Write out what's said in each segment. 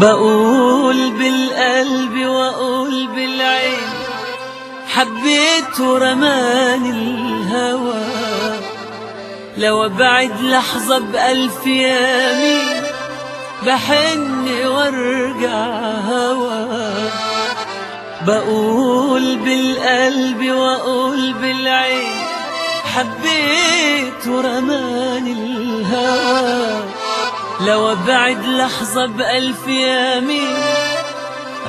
بقول بالقلب واقول بالعين، حبيت ورماني الهوى. لو ابعد لحظة بألف يمين، بحن وارجع هوا. بقول بالقلب واقول بالعين، حبيت ورماني الهوى. لو ابعد لحظة بألف يمين،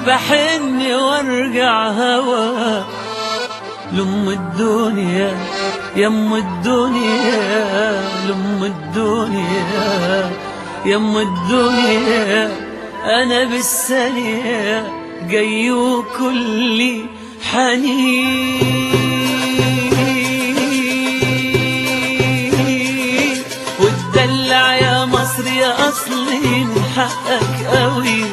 بحن وارجع هوا. لأم الدنيا يم الدنيا، لأم الدنيا يم الدنيا، أنا بالثانية جاي وكلي حنين. والدلع يا مصر يا أصلي من حقك قوي،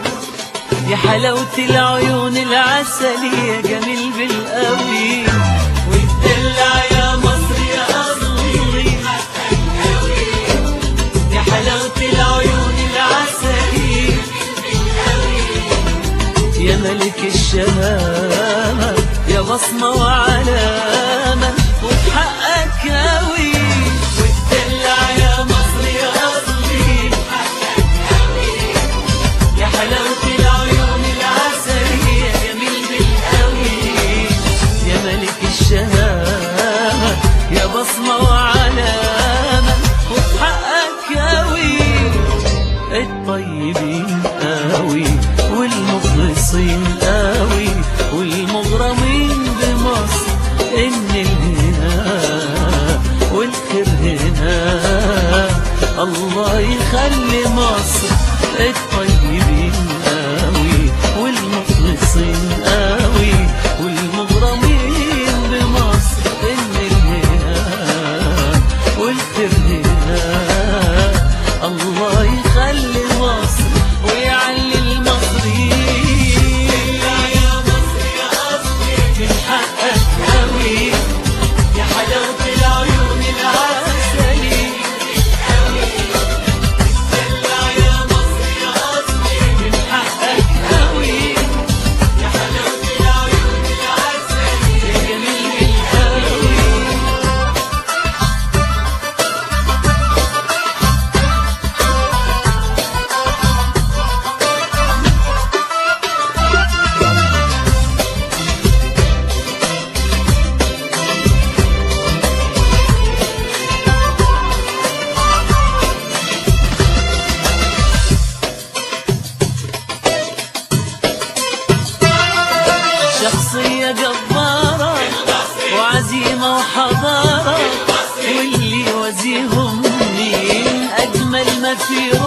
يا حلاوة العيون العسلية جميل بالقوي. والدلع يا مصر يا أصلي من حقك قوي، يا حلاوة العيون العسلية يا ملك الشهامة، يا بصمة وعلامة وفي حقك قوي. والدلع يا مصر يا أصلي من حقك قوي، يا حلاوة العيون العسلية جميل بالقوي. يا ملك الشهامة، يا بصمة وعلامة وفي حقك قوي. الطيبين قوي والمخلصين قوي والمغرمين بمصر، إن الهنا والخير هنا الله يخلي مصر. الطيبين قوي والمخلصين قوي والمغرمين بمصر، إن الهنا والخير هنا الله يخلي مصر ويعلي المصريين. يا مصر يا أصلي من حقك قوي، يا حلاوة العيون العسلية دلع يا مصر يا أصلي من حقك قوي، يا حلاوة العيون العسلية جميل بالقوي. شخصية جبارة وعزيمة وحضارة، واللي يوازيهم مين أجمل ما فيهم